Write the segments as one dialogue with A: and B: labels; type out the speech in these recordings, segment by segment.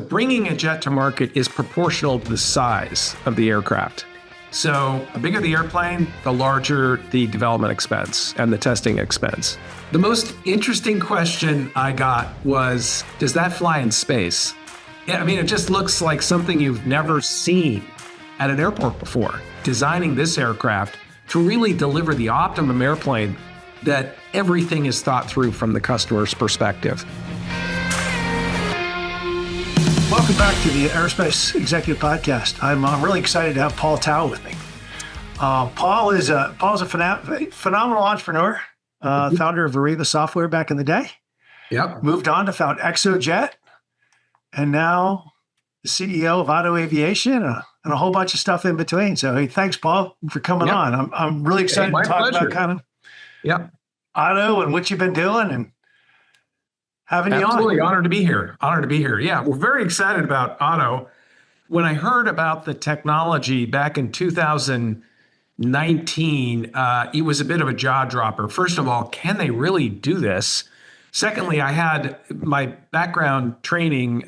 A: bringing a jet to market is proportional to the size of the aircraft. So the bigger the airplane, the larger the development expense and the testing expense. The most interesting question I got was, does that fly in space? Yeah, I mean, it just looks like something you've never seen at an airport before. Designing this aircraft to really deliver the optimum airplane that everything is thought through from the customer's perspective.
B: Welcome back to the Aerospace Executive Podcast. I'm really excited to have Paul Tao with me. Paul's a phenomenal entrepreneur, founder of Ariba Software back in the day.
A: Yep.
B: Moved on to found ExoJet, and now the CEO of Otto Aviation and a whole bunch of stuff in between. So, hey, thanks, Paul, for coming on. I'm really excited to talk about kind of Otto and what you've been doing and having you on.
A: Absolutely. Honored to be here. Yeah, we're very excited about Otto. When I heard about the technology back in 2019, it was a bit of a jaw dropper. First of all, can they really do this? Secondly, I had my background training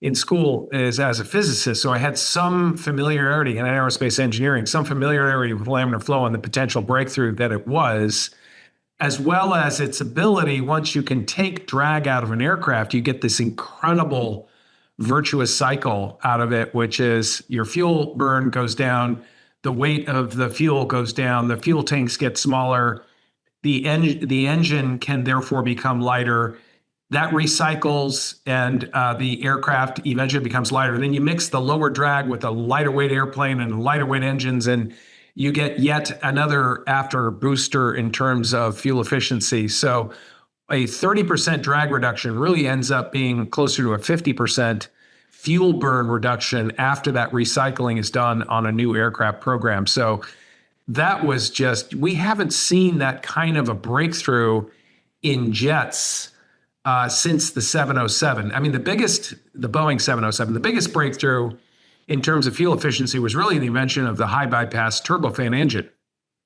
A: in school is as a physicist, so I had some familiarity in aerospace engineering, some familiarity with laminar flow and the potential breakthrough that it was, as well as its ability. Once you can take drag out of an aircraft, you get this incredible virtuous cycle out of it, which is your fuel burn goes down, the weight of the fuel goes down, the fuel tanks get smaller, the engine can therefore become lighter. That recycles, and the aircraft eventually becomes lighter. Then you mix the lower drag with a lighter weight airplane and lighter weight engines, and you get yet another after booster in terms of fuel efficiency. So a 30% drag reduction really ends up being closer to a 50% fuel burn reduction after that recycling is done on a new aircraft program. So that was just, we haven't seen that kind of a breakthrough in jets since the 707. I mean, the Boeing 707, the biggest breakthrough in terms of fuel efficiency was really the invention of the high bypass turbofan engine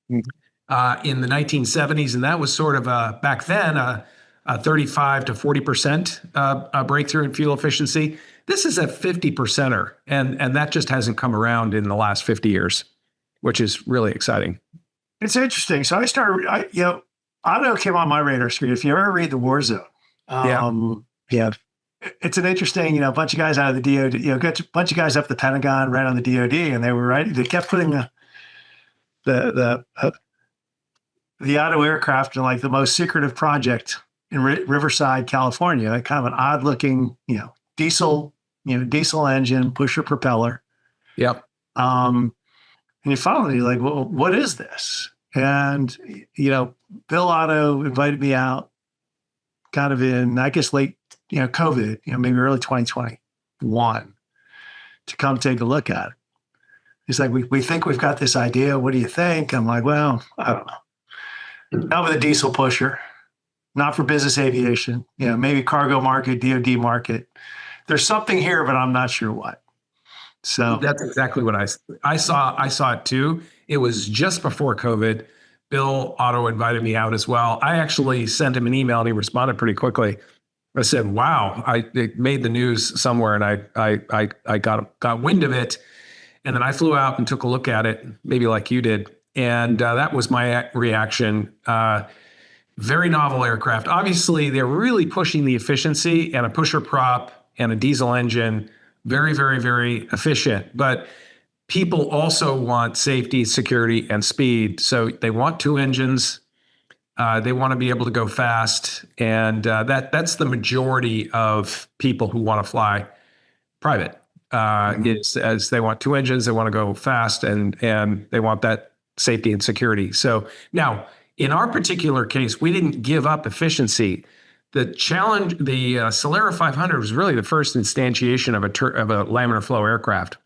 A: in the 1970s. And that was sort of back then, a 35 to 40% breakthrough in fuel efficiency. This is a 50%er, and that just hasn't come around in the last 50 years, which is really exciting.
B: It's interesting. So Otto came on my radar screen. If you ever read The War Zone, it's an interesting, bunch of guys out of the DOD, got a bunch of guys up the Pentagon, right on the DOD, and they kept putting the Otto aircraft in like the most secretive project in Riverside, California, like kind of an odd looking, diesel engine, pusher propeller.
A: Yep.
B: And you finally like, well, what is this? And, Bill Otto invited me out kind of in, I guess, late, COVID, maybe early 2021 to come take a look at it. He's like, we think we've got this idea. What do you think? I'm like, well, I don't know. Not with a diesel pusher, not for business aviation, maybe cargo market, DOD market. There's something here, but I'm not sure what. So
A: that's exactly what I saw. I saw it too. It was just before COVID. Bill Otto invited me out as well. I actually sent him an email and he responded pretty quickly. I said, wow, it made the news somewhere, and I got wind of it. And then I flew out and took a look at it, maybe like you did. And that was my reaction. Very novel aircraft. Obviously, they're really pushing the efficiency, and a pusher prop and a diesel engine, very, very, very efficient. But people also want safety, security, and speed. So they want two engines. They want to be able to go fast. And that's the majority of people who want to fly private. As they want two engines, they want to go fast, and they want that safety and security. So now, in our particular case, we didn't give up efficiency. The challenge, the Solera 500 was really the first instantiation of a laminar flow aircraft.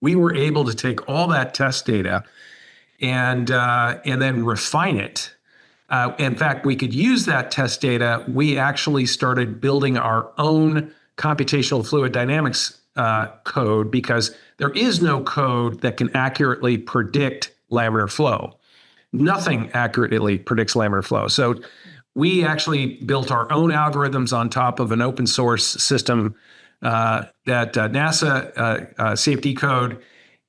A: We were able to take all that test data and then refine it. In fact, we could use that test data. We actually started building our own computational fluid dynamics code, because there is no code that can accurately predict laminar flow. Nothing accurately predicts laminar flow. So we actually built our own algorithms on top of an open source system NASA CFD code.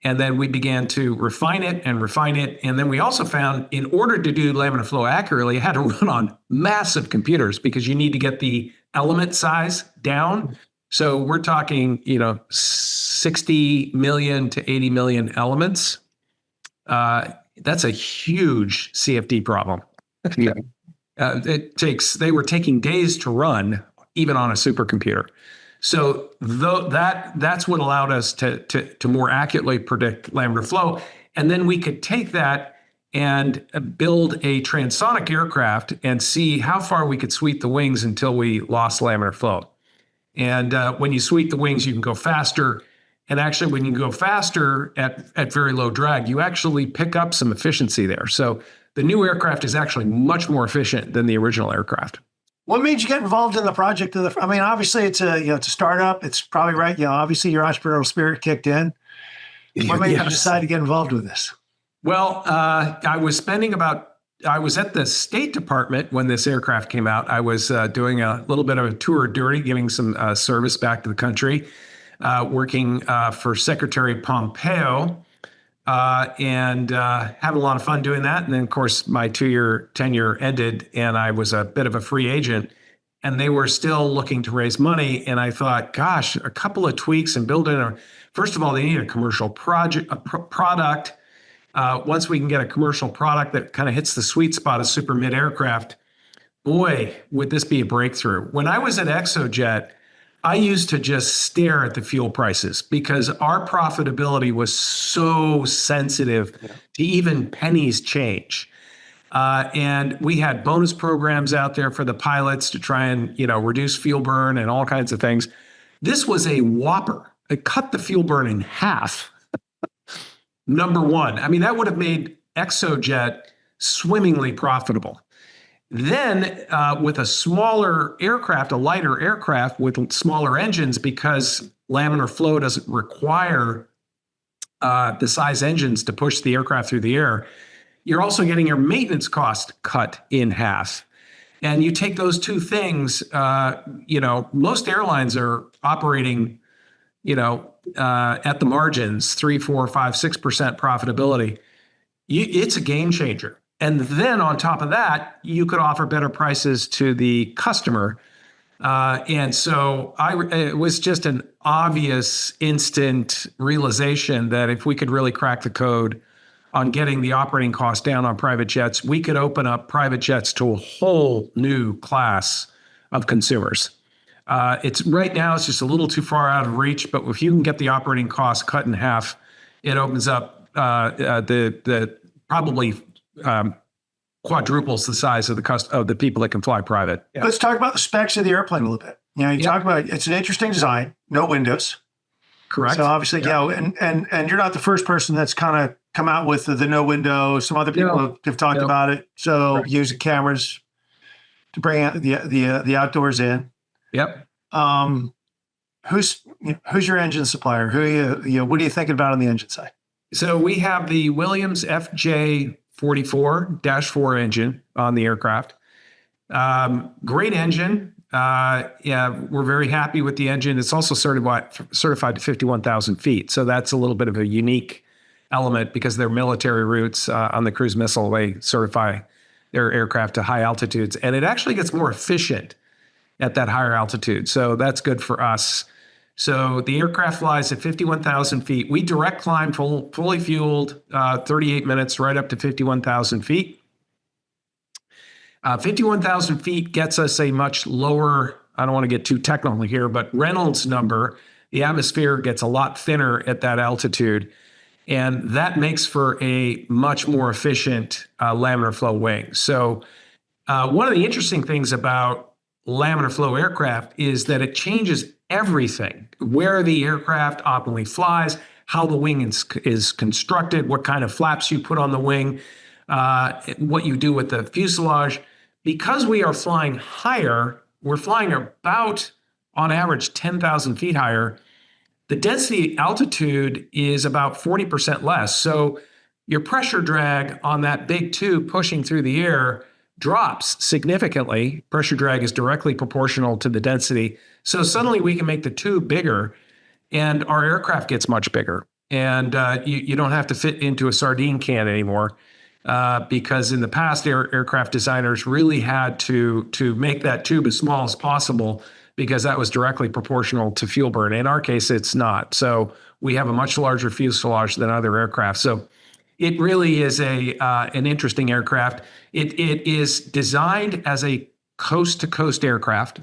A: And then we began to refine it and refine it. And then we also found in order to do laminar flow accurately, it had to run on massive computers because you need to get the element size down. So we're talking, 60 million to 80 million elements. That's a huge CFD problem.
B: Yeah.
A: They were taking days to run even on a supercomputer. So that's what allowed us to more accurately predict laminar flow. And then we could take that and build a transonic aircraft and see how far we could sweep the wings until we lost laminar flow. And when you sweep the wings, you can go faster. And actually, when you go faster at very low drag, you actually pick up some efficiency there. So the new aircraft is actually much more efficient than the original aircraft.
B: What made you get involved in the project? Obviously it's a startup. It's probably right. Obviously your entrepreneurial spirit kicked in. What made you decide to get involved with this?
A: Well, I was at the State Department when this aircraft came out. I was doing a little bit of a tour of duty, giving some service back to the country, working for Secretary Pompeo, and having a lot of fun doing that. And then, of course, my 2-year tenure ended, and I was a bit of a free agent. And they were still looking to raise money. And I thought, gosh, a couple of tweaks and building first of all, they need a commercial product. Once we can get a commercial product that kind of hits the sweet spot of super mid aircraft, boy, would this be a breakthrough. When I was at ExoJet, I used to just stare at the fuel prices because our profitability was so sensitive to even pennies change. And we had bonus programs out there for the pilots to try and, reduce fuel burn and all kinds of things. This was a whopper. It cut the fuel burn in half. Number one. I mean, that would have made ExoJet swimmingly profitable. Then with a smaller aircraft, a lighter aircraft with smaller engines, because laminar flow doesn't require the size engines to push the aircraft through the air, you're also getting your maintenance cost cut in half. And you take those two things, most airlines are operating, at the margins, 3, 4, 5, 6% profitability. It's a game changer. And then on top of that, you could offer better prices to the customer. And so it was just an obvious instant realization that if we could really crack the code on getting the operating costs down on private jets, we could open up private jets to a whole new class of consumers. Right now, it's just a little too far out of reach, but if you can get the operating costs cut in half, it opens up the probably quadruples the size of the people that can fly private. Yeah.
B: Let's talk about the specs of the airplane a little bit. You talk about it's an interesting design, no windows.
A: Correct.
B: So obviously, and you're not the first person that's kind of come out with the no window. Some other people have talked about it. So using cameras to bring out the outdoors in.
A: Yep.
B: Who's your engine supplier? What are you thinking about on the engine side?
A: So we have the Williams FJ44-4 engine on the aircraft. Great engine. We're very happy with the engine. It's also certified to 51,000 feet. So that's a little bit of a unique element because they're military routes on the cruise missile. They certify their aircraft to high altitudes, and it actually gets more efficient at that higher altitude. So that's good for us. So the aircraft flies at 51,000 feet. We direct climb fully fueled, 38 minutes right up to 51,000 feet. 51,000 feet gets us a much lower, I don't want to get too technical here, but Reynolds number. The atmosphere gets a lot thinner at that altitude. And that makes for a much more efficient laminar flow wing. So one of the interesting things about laminar flow aircraft is that it changes everything, where the aircraft optimally flies, how the wing is constructed, what kind of flaps you put on the wing, what you do with the fuselage. Because we are flying higher, we're flying about, on average, 10,000 feet higher. The density altitude is about 40% less. So your pressure drag on that big tube pushing through the air drops significantly. Pressure drag is directly proportional to the density. So suddenly we can make the tube bigger and our aircraft gets much bigger. And you don't have to fit into a sardine can anymore because in the past, aircraft designers really had to make that tube as small as possible because that was directly proportional to fuel burn. In our case, it's not. So we have a much larger fuselage than other aircraft. So it really is an interesting aircraft. It is designed as a coast-to-coast aircraft.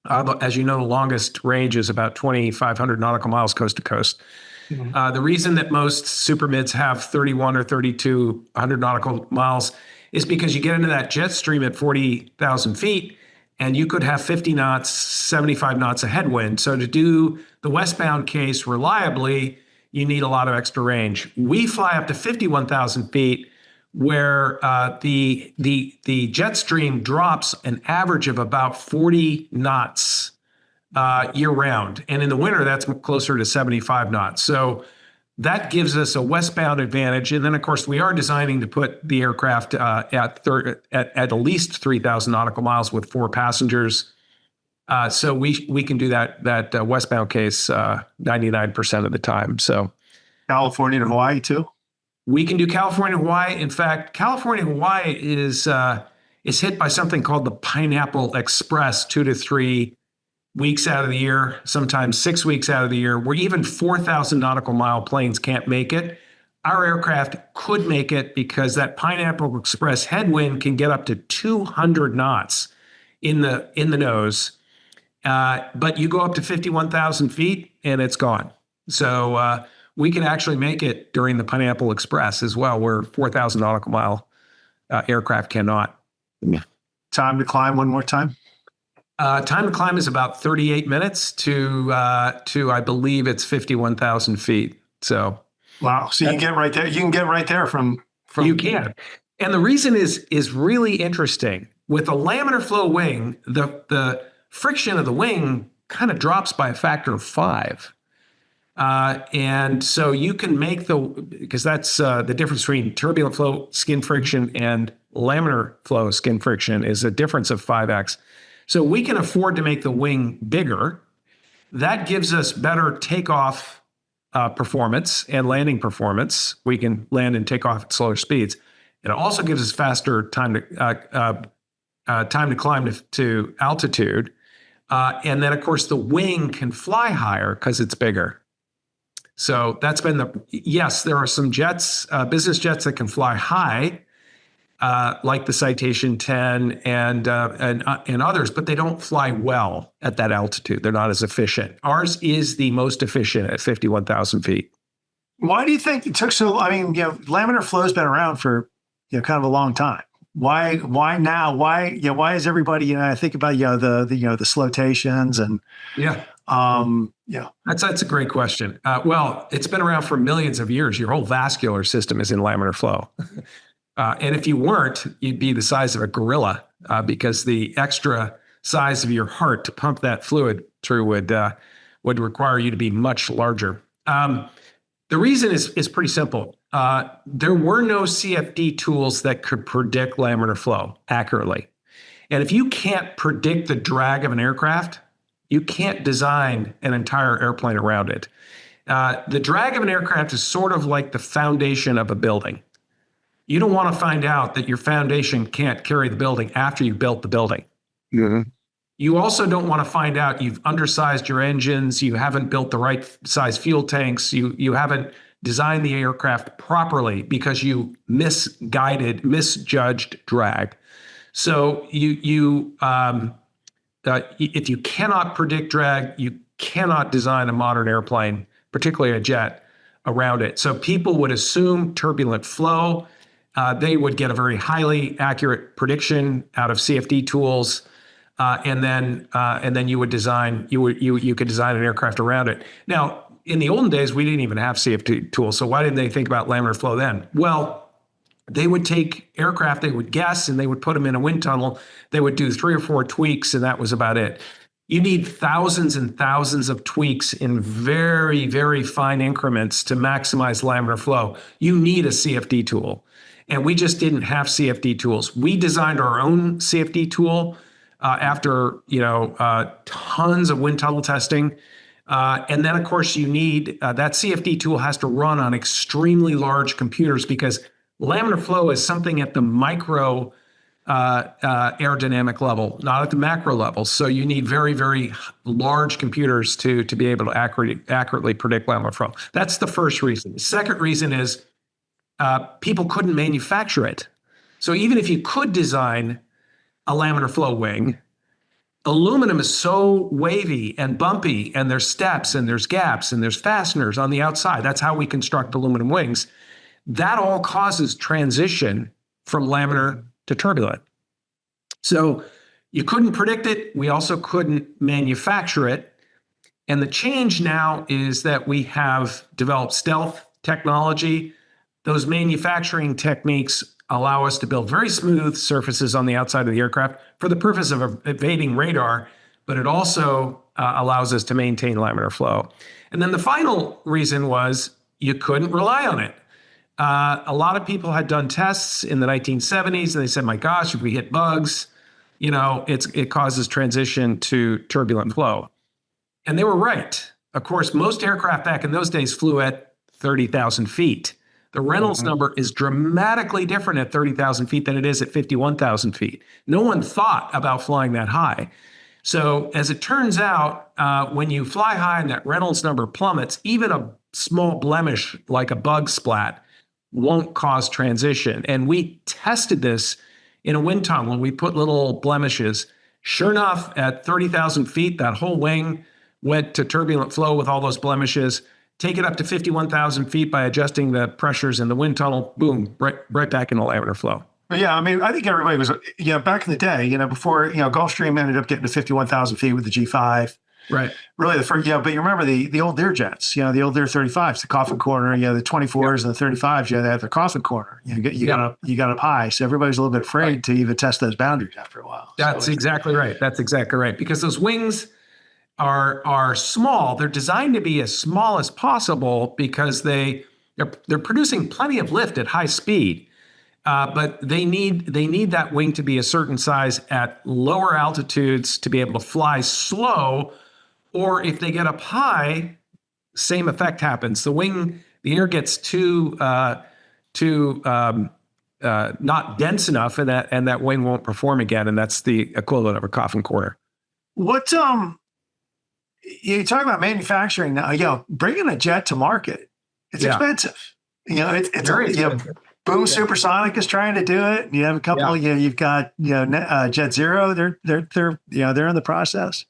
A: As you know, the longest range is about 2,500 nautical miles coast to coast. Mm-hmm. The reason that most super mids have 31 or 3,200 nautical miles is because you get into that jet stream at 40,000 feet and you could have 50 knots, 75 knots of headwind. So to do the westbound case reliably, you need a lot of extra range. We fly up to 51,000 feet where the jet stream drops an average of about 40 knots year round. And in the winter, that's closer to 75 knots. So that gives us a westbound advantage. And then, of course, we are designing to put the aircraft at least 3,000 nautical miles with 4 passengers. So we can do that westbound case 99% of the time. So
B: California to Hawaii too?
A: We can do California to Hawaii. In fact, California to Hawaii is hit by something called the Pineapple Express 2 to 3 weeks out of the year, sometimes 6 weeks out of the year, where even 4,000 nautical mile planes can't make it. Our aircraft could make it because that Pineapple Express headwind can get up to 200 knots in the nose. But you go up to 51,000 feet and it's gone. So we can actually make it during the Pineapple Express as well, where 4,000 nautical mile aircraft cannot.
B: Yeah. Time to climb one more time?
A: Time to climb is about 38 minutes to I believe it's 51,000 feet. So
B: wow. So you can get right there. You can get right there from
A: you can. And the reason is really interesting. With a laminar flow wing, the friction of the wing kind of drops by a factor of 5. And so you can make because that's the difference between turbulent flow skin friction and laminar flow skin friction is a difference of 5x. So we can afford to make the wing bigger. That gives us better takeoff performance and landing performance. We can land and take off at slower speeds. It also gives us faster time to climb to altitude. And then, of course, the wing can fly higher because it's bigger. So that's been yes, there are some jets, business jets that can fly high, like the Citation 10 and others, but they don't fly well at that altitude. They're not as efficient. Ours is the most efficient at 51,000 feet.
B: Why do you think it took so? I mean, laminar flow's been around for kind of a long time. Why now? Why is everybody? I think about the flotations and
A: That's a great question. Well, it's been around for millions of years. Your whole vascular system is in laminar flow. And if you weren't, you'd be the size of a gorilla because the extra size of your heart to pump that fluid through would require you to be much larger. The reason is pretty simple. There were no CFD tools that could predict laminar flow accurately. And if you can't predict the drag of an aircraft, you can't design an entire airplane around it. The drag of an aircraft is sort of like the foundation of a building. You don't want to find out that your foundation can't carry the building after you built the building.
B: Mm-hmm.
A: You also don't want to find out you've undersized your engines, you haven't built the right size fuel tanks, you haven't designed the aircraft properly because you misjudged drag. So if you cannot predict drag, you cannot design a modern airplane, particularly a jet, around it. So people would assume turbulent flow. They would get a very highly accurate prediction out of CFD tools, and then you could design an aircraft around it. Now, in the olden days, we didn't even have CFD tools. So why didn't they think about laminar flow then? Well, they would take aircraft, they would guess, and they would put them in a wind tunnel. They would do 3 or 4 tweaks, and that was about it. You need thousands and thousands of tweaks in very, very fine increments to maximize laminar flow. You need a CFD tool. and we just didn't have CFD tools. We designed our own CFD tool after tons of wind tunnel testing. And then, of course, you need that CFD tool has to run on extremely large computers because laminar flow is something at the micro aerodynamic level, not at the macro level. So you need very, very large computers to be able to accurately predict laminar flow. That's the first reason. The second reason is people couldn't manufacture it. So even if you could design a laminar flow wing, aluminum is so wavy and bumpy, and there's steps and there's gaps and there's fasteners on the outside. That's how we construct aluminum wings. That all causes transition from laminar to turbulent. So you couldn't predict it. We also couldn't manufacture it. And the change now is that we have developed stealth technology. Those manufacturing techniques allow us to build very smooth surfaces on the outside of the aircraft for the purpose of evading radar, but it also allows us to maintain laminar flow. And then the final reason was you couldn't rely on it. A lot of people had done tests in the 1970s, and they said, my gosh, if we hit bugs, it causes transition to turbulent flow. And they were right. Of course, most aircraft back in those days flew at 30,000 feet. The Reynolds number is dramatically different at 30,000 feet than it is at 51,000 feet. No one thought about flying that high. So as it turns out, when you fly high and that Reynolds number plummets, even a small blemish like a bug splat won't cause transition. And we tested this in a wind tunnel. We put little blemishes. Sure enough, at 30,000 feet, that whole wing went to turbulent flow with all those blemishes. Take it up to 51,000 feet by adjusting the pressures in the wind tunnel, boom, right back into laminar flow.
B: Yeah, I mean, I think everybody was, back in the day, before, Gulfstream ended up getting to 51,000 feet with the G5.
A: Right.
B: Really the first, but you remember the old Lear jets, the old Lear 35s, the coffin corner, the 24s and the 35s, they had the coffin corner. You got up high. So everybody's a little bit afraid to even test those boundaries after a while.
A: That's exactly right. That's exactly right. Because those wings are small. They're designed to be as small as possible because they're producing plenty of lift at high speed. But they need that wing to be a certain size at lower altitudes to be able to fly slow. Or if they get up high, same effect happens. The air gets too not dense enough, and that wing won't perform again. And that's the equivalent of a coffin corner.
B: What you talk about manufacturing now? Bringing a jet to market, it's expensive. It's
A: very expensive.
B: Boom Supersonic is trying to do it. You have a couple. You've got Jet Zero. They're in the process.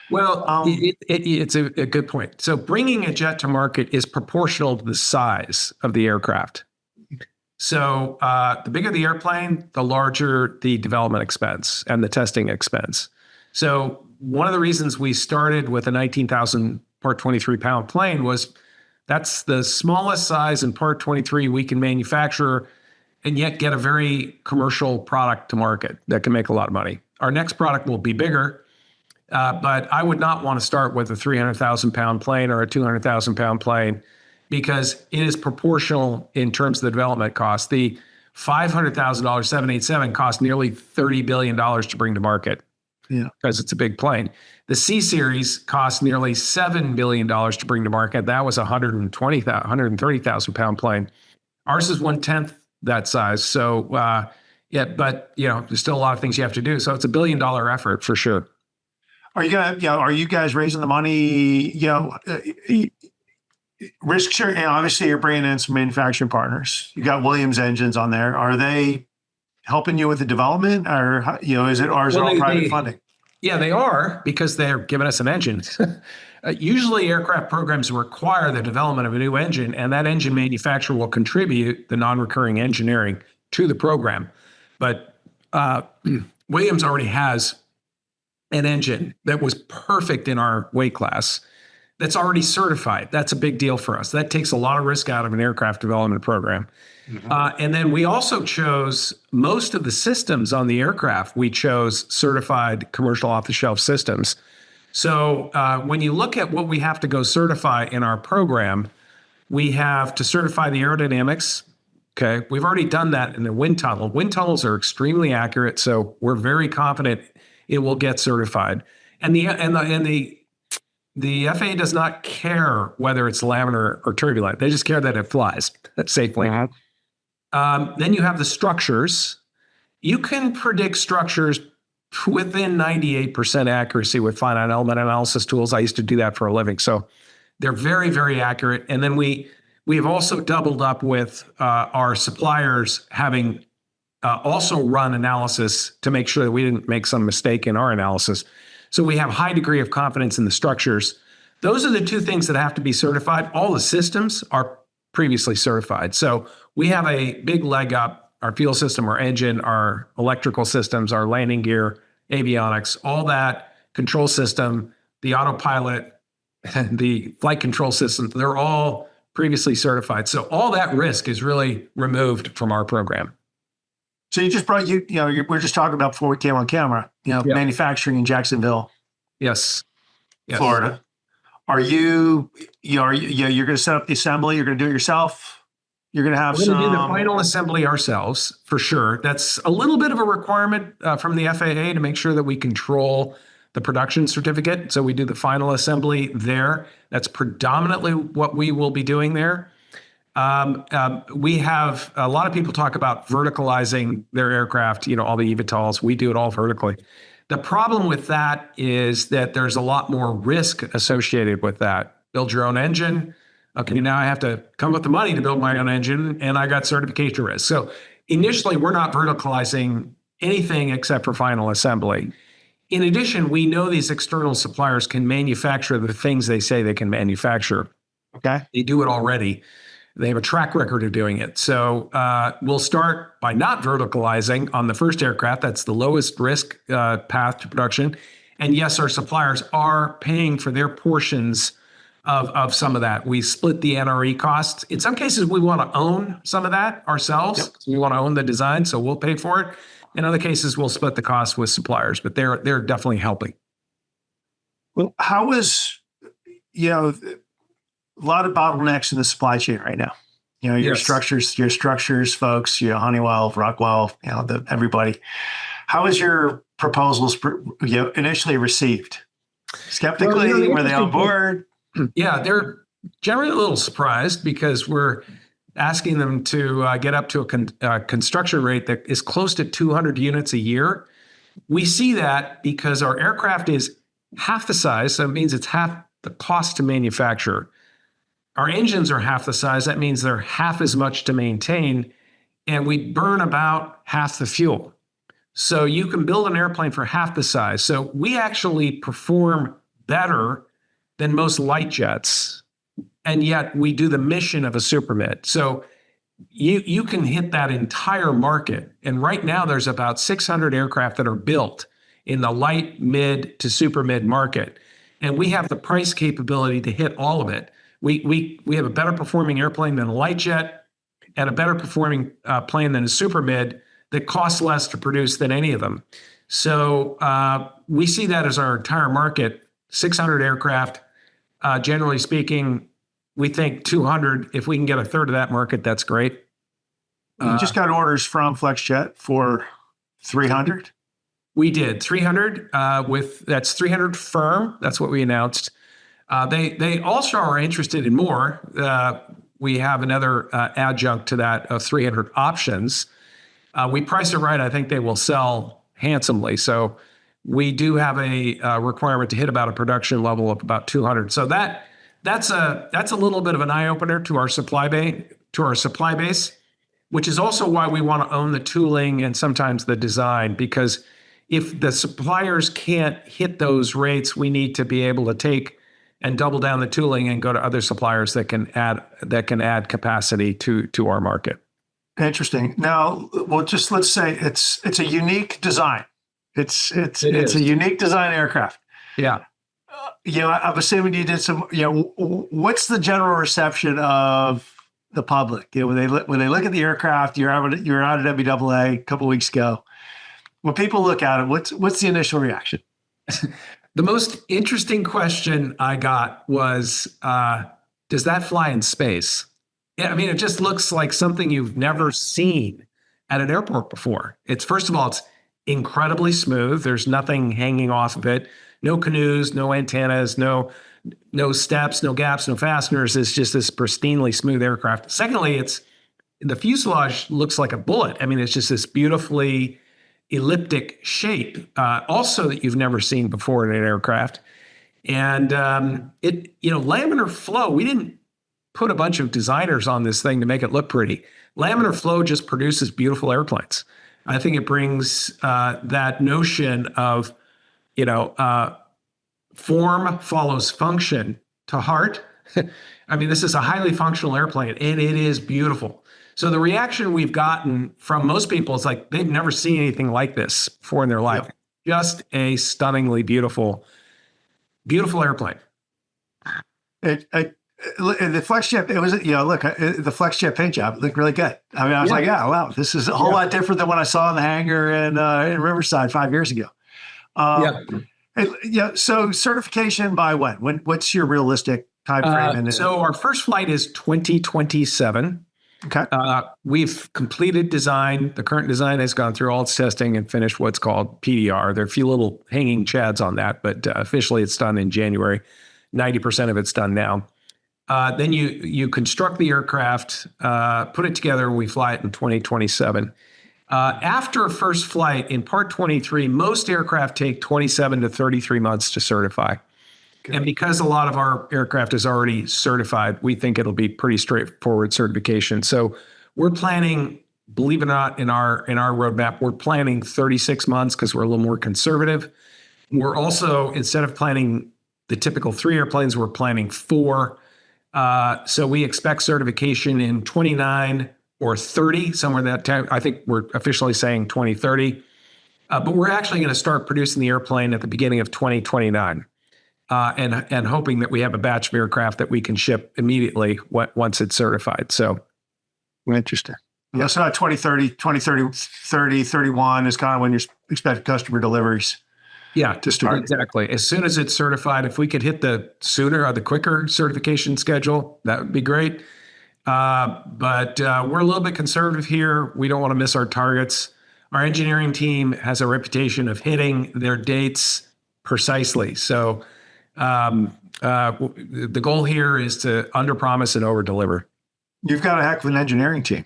A: Well, it's a good point. So bringing a jet to market is proportional to the size of the aircraft. So the bigger the airplane, the larger the development expense and the testing expense. So one of the reasons we started with a 19,000 Part 23 pound plane was that's the smallest size in Part 23 we can manufacture and yet get a very commercial product to market that can make a lot of money. Our next product will be bigger, but I would not want to start with a 300,000 pound plane or a 200,000 pound plane because it is proportional in terms of the development cost. The $500,000 787 cost nearly $30 billion to bring to market. Yeah, because it's a big plane. The C Series cost nearly $7 billion to bring to market. That was a 130,000 pound plane. Ours is 1/10 that size. So, but there's still a lot of things you have to do. So it's $1 billion effort for sure.
B: Are you guys raising the money? Risk share. Obviously, you're bringing in some manufacturing partners. You got Williams engines on there. Are they helping you with the development, or is it all private funding?
A: Yeah, they are, because they're giving us an engine. Usually aircraft programs require the development of a new engine, and that engine manufacturer will contribute the non-recurring engineering to the program. But Williams already has an engine that was perfect in our weight class that's already certified. That's a big deal for us. That takes a lot of risk out of an aircraft development program. Mm-hmm. And then we also chose most of the systems on the aircraft. We chose certified commercial off-the-shelf systems. So when you look at what we have to go certify in our program, we have to certify the aerodynamics, Okay. We've already done that in the wind tunnel. Wind tunnels are extremely accurate, so we're very confident it will get certified. And the FAA does not care whether it's laminar or turbulent. They just care that it flies safely. Then you have the structures. You can predict structures within 98% accuracy with finite element analysis tools. I used to do that for a living. So they're very, very accurate. And then we've also doubled up with our suppliers having also run analysis to make sure that we didn't make some mistake in our analysis. So we have a high degree of confidence in the structures. Those are the two things that have to be certified. All the systems are previously certified. So we have a big leg up. Our fuel system, our engine, our electrical systems, our landing gear, avionics, all that control system, the autopilot, the flight control system, they're all previously certified. So all that risk is really removed from our program.
B: So you just brought we're just talking about before we came on camera, manufacturing in Jacksonville,
A: Yes.
B: Florida. Are you're going to set up the assembly? You're going to do it yourself? You're going to have
A: We're going to do the final assembly ourselves, for sure. That's a little bit of a requirement from the FAA to make sure that we control the production certificate. So we do the final assembly there. That's predominantly what we will be doing there. We have a lot of people talk about verticalizing their aircraft, all the eVTOLs. We do it all vertically. The problem with that is that there's a lot more risk associated with that. Build your own engine. Okay, now I have to come up with the money to build my own engine, and I got certification risk. So initially, we're not verticalizing anything except for final assembly. In addition, we know these external suppliers can manufacture the things they say they can manufacture.
B: Okay.
A: They do it already. They have a track record of doing it. So we'll start by not verticalizing on the first aircraft. That's the lowest risk path to production. And yes, our suppliers are paying for their portions of some of that. We split the NRE costs. In some cases, we want to own some of that ourselves. Yep. We want to own the design, so we'll pay for it. In other cases, we'll split the cost with suppliers, but they're definitely helping.
B: Well, how is, a lot of bottlenecks in the supply chain right now. Your structures folks, Honeywell, Rockwell, everybody. How is your proposals initially received? Skeptically, were they on board?
A: Yeah, they're generally a little surprised because we're asking them to get up to a construction rate that is close to 200 units a year. We see that because our aircraft is half the size, so it means it's half the cost to manufacture. Our engines are half the size, that means they're half as much to maintain, and we burn about half the fuel. So you can build an airplane for half the size. So we actually perform better than most light jets, and yet we do the mission of a super mid. So you can hit that entire market. And right now there's about 600 aircraft that are built in the light, mid to super mid market. And we have the price capability to hit all of it. We have a better performing airplane than a light jet and a better performing plane than a super mid that costs less to produce than any of them. So we see that as our entire market, 600 aircraft. Generally speaking, we think 200, if we can get a third of that market, that's great.
B: You just got orders from FlexJet for 300?
A: We did 300 that's 300 firm. That's what we announced. They also are interested in more. We have another adjunct to that of 300 options. We price it right. I think they will sell handsomely. So we do have a requirement to hit about a production level of about 200. So that's a little bit of an eye opener to our supply base, which is also why we want to own the tooling and sometimes the design, because if the suppliers can't hit those rates, we need to be able to take and double down the tooling and go to other suppliers that can add capacity to our market.
B: Interesting. Now, well, just let's say it's a unique design. It's a unique design aircraft.
A: Yeah.
B: I'm assuming you did some. What's the general reception of the public? When they look at the aircraft, you're out at WAA a couple of weeks ago. When people look at it, what's the initial reaction?
A: The most interesting question I got was, does that fly in space? Yeah, I mean, it just looks like something you've never seen at an airport before. It's first of all, it's incredibly smooth. There's nothing hanging off of it. No canoes, no antennas, no steps, no gaps, no fasteners. It's just this pristinely smooth aircraft. Secondly, it's the fuselage looks like a bullet. I mean, it's just this beautifully elliptic shape, also that you've never seen before in an aircraft. And laminar flow. We didn't put a bunch of designers on this thing to make it look pretty. Laminar flow just produces beautiful airplanes. I think it brings that notion of, form follows function to heart. I mean, this is a highly functional airplane, and it is beautiful. So the reaction we've gotten from most people is like they've never seen anything like this before in their life. Yep. Just a stunningly beautiful airplane.
B: The FlexJet, it was, the FlexJet paint job looked really good. I mean, I was like, yeah, wow, this is a whole lot different than what I saw in the hangar in Riverside 5 years ago. So certification by when? What's your realistic time frame?
A: So our first flight is 2027.
B: Okay.
A: We've completed design. The current design has gone through all its testing and finished what's called PDR. There are a few little hanging chads on that, but officially it's done in January. 90% of it's done now. Then you construct the aircraft, put it together, and we fly it in 2027. After first flight in Part 23, most aircraft take 27 to 33 months to certify. Okay. And because a lot of our aircraft is already certified, we think it'll be pretty straightforward certification. So we're planning, believe it or not, in our roadmap, we're planning 36 months because we're a little more conservative. We're also, instead of planning the typical 3 airplanes, we're planning 4. So we expect certification in 29 or 30, somewhere in that time. I think we're officially saying 2030. But we're actually going to start producing the airplane at the beginning of 2029. And hoping that we have a batch of aircraft that we can ship immediately once it's certified. So
B: interesting. Yeah, so 2030, 31 is kind of when you expect customer deliveries.
A: Yeah, to start. Exactly. As soon as it's certified, if we could hit the sooner or the quicker certification schedule, that would be great. But we're a little bit conservative here. We don't want to miss our targets. Our engineering team has a reputation of hitting their dates precisely. So the goal here is to underpromise and overdeliver.
B: You've got a heck of an engineering team.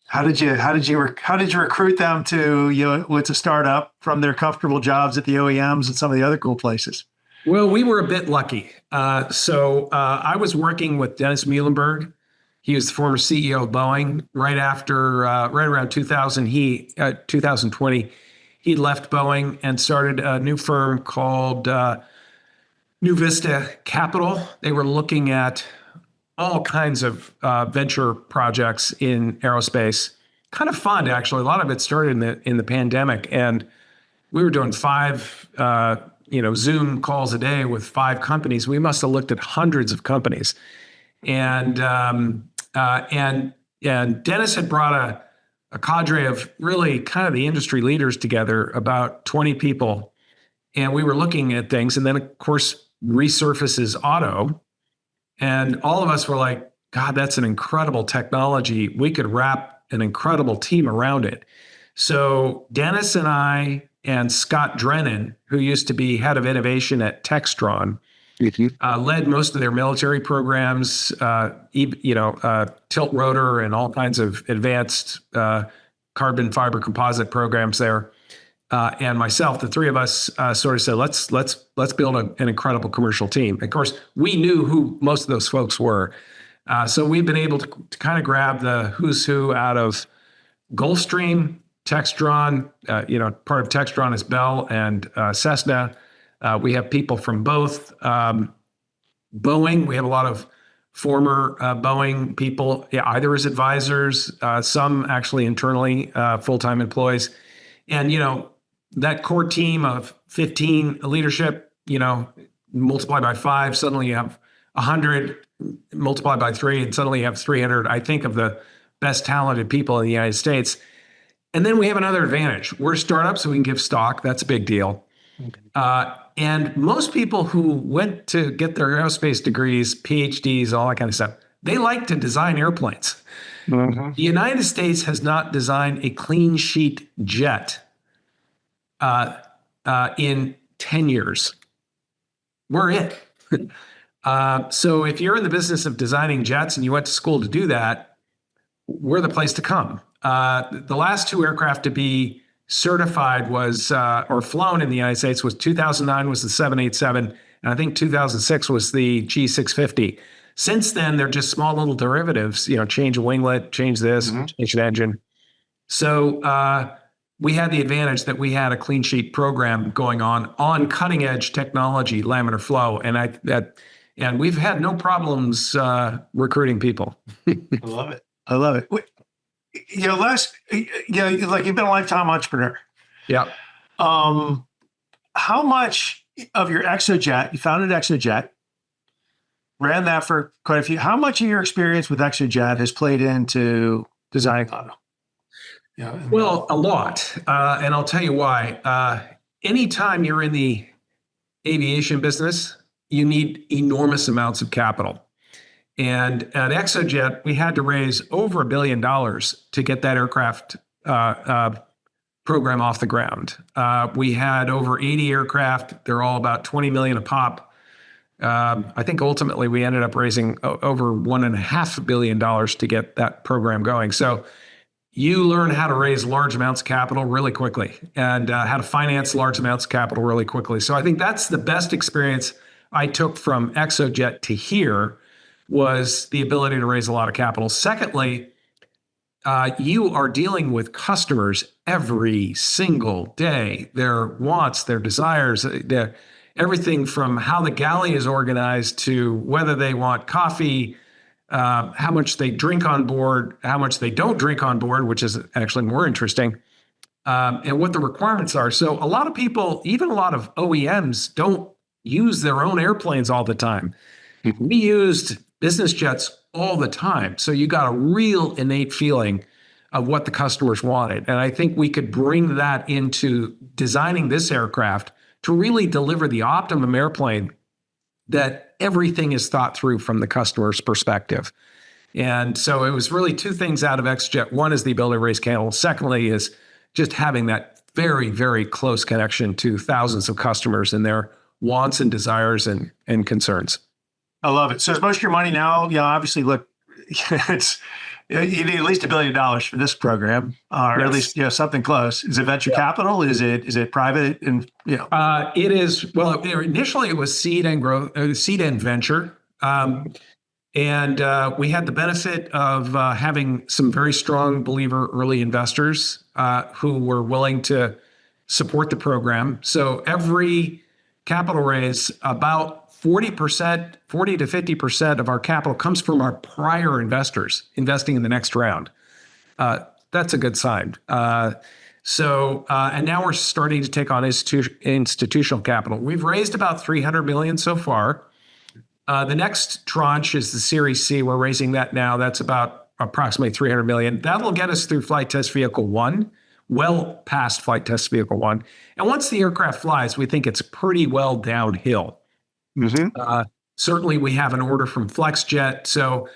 B: How did you recruit them to, it's a startup from their comfortable jobs at the OEMs and some of the other cool places?
A: Well, we were a bit lucky. So I was working with Dennis Muhlenberg. He was the former CEO of Boeing. Right around 2020, he left Boeing and started a new firm called New Vista Capital. They were looking at all kinds of venture projects in aerospace. Kind of fun, actually. A lot of it started in the pandemic, and we were doing 5 Zoom calls a day with 5 companies. We must have looked at hundreds of companies, and Dennis had brought a cadre of really kind of the industry leaders together, about 20 people, and we were looking at things. And then, of course, resurfaces Otto. And all of us were like, God, that's an incredible technology. We could wrap an incredible team around it. So Dennis and I and Scott Drennan, who used to be head of innovation at Textron, led most of their military programs, tilt rotor and all kinds of advanced carbon fiber composite programs there. And myself, the 3 of us sort of said, let's build an incredible commercial team. Of course, we knew who most of those folks were. So we've been able to kind of grab the who's who out of Gulfstream, Textron. Part of Textron is Bell and Cessna. We have people from both. Boeing, we have a lot of former Boeing people, either as advisors, some actually internally, full-time employees. And, that core team of 15 leadership, multiply by 5, suddenly you have 100, multiply by 3, and suddenly you have 300, I think, of the best talented people in the United States. And then we have another advantage. We're a startup, so we can give stock. That's a big deal. Okay. And most people who went to get their aerospace degrees, PhDs, all that kind of stuff, They like to design airplanes.
B: Mhm.
A: The United States has not designed a clean sheet jet in 10 years. We're it. So if you're in the business of designing jets and you went to school to do that, we're the place to come. The last two aircraft to be certified was or flown in the United States was 2009 was the 787, and I think 2006 was the G650. Since then, they're just small little derivatives. Change a winglet, change this, change an engine. So we had the advantage that we had a clean sheet program going on cutting edge technology, laminar flow, and we've had no problems recruiting people.
B: I love it. I love it. Like you've been a lifetime entrepreneur.
A: Yeah.
B: How much of your Exojet, you founded Exojet, ran that for quite a few. How much of your experience with Exojet has played into designing Otto? Yeah.
A: Well, a lot. And I'll tell you why. Anytime you're in the aviation business, you need enormous amounts of capital. And at Exojet, we had to raise over $1 billion to get that aircraft program off the ground. We had over 80 aircraft. They're all about 20 million a pop. I think ultimately we ended up raising over $1.5 billion to get that program going. So you learn how to raise large amounts of capital really quickly and how to finance large amounts of capital really quickly. So I think that's the best experience I took from Exojet to here was the ability to raise a lot of capital. Secondly, you are dealing with customers every single day, their wants, their desires, everything from how the galley is organized to whether they want coffee, how much they drink on board, how much they don't drink on board, which is actually more interesting, and what the requirements are. So a lot of people, even a lot of OEMs, don't use their own airplanes all the time. We used business jets all the time. So you got a real innate feeling of what the customers wanted. And I think we could bring that into designing this aircraft to really deliver the optimum airplane that everything is thought through from the customer's perspective. And so it was really two things out of Exojet. One is the ability to raise capital. Secondly is just having that very, very close connection to thousands of customers and their wants and desires and concerns.
B: I love it. So is most of your money now, obviously, look, you need at least $1 billion for this program, or at least something close. Is it venture capital? Is it private? And
A: it is. Well, initially it was seed and growth, seed and venture, and we had the benefit of having some very strong believer early investors who were willing to support the program. So every capital raise, about 40 to 50% of our capital comes from our prior investors investing in the next round. That's a good sign. And now we're starting to take on institutional capital. We've raised about 300 million so far. The next tranche is the Series C. We're raising that now. That's about approximately 300 million. That'll get us through Flight Test Vehicle 1, well past Flight Test Vehicle 1. And once the aircraft flies, we think it's pretty well downhill. Mm-hmm. Certainly, we have an order from FlexJet. So,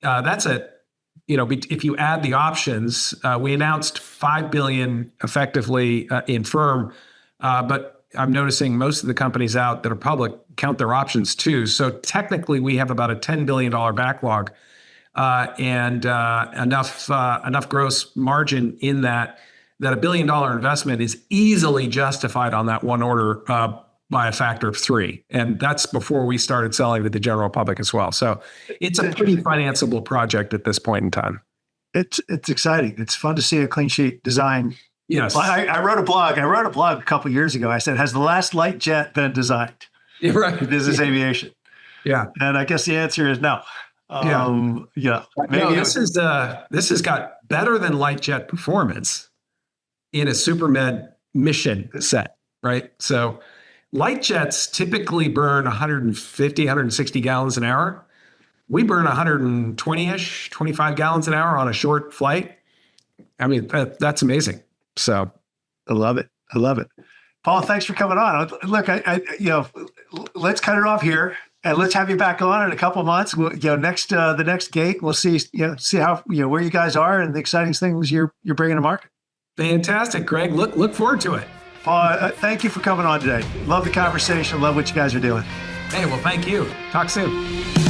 A: that's if you add the options, we announced $5 billion effectively in firm, but I'm noticing most of the companies out that are public count their options too. So technically, we have about a $10 billion backlog and enough gross margin in that $1 billion investment is easily justified on that one order by a factor of 3. And that's before we started selling to the general public as well. So it's a pretty financeable project at this point in time.
B: It's exciting. It's fun to see a clean sheet design.
A: Yes.
B: I wrote a blog a couple of years ago. I said, has the last light jet been designed?
A: Yeah, right.
B: Business aviation.
A: Yeah.
B: And I guess the answer is no. Maybe
A: this has got better than light jet performance in a supermed mission set, right? So light jets typically burn 150, 160 gallons an hour. We burn 120-ish, 25 gallons an hour on a short flight. I mean, that's amazing. So
B: I love it. Paul, thanks for coming on. Look, let's cut it off here. And let's have you back on in a couple of months. We'll, the next gate, we'll see how where you guys are and the exciting things you're bringing to market.
A: Fantastic, Greg. Look forward to it.
B: Paul, thank you for coming on today. Love the conversation. Love what you guys are doing.
A: Hey, well, thank you. Talk soon.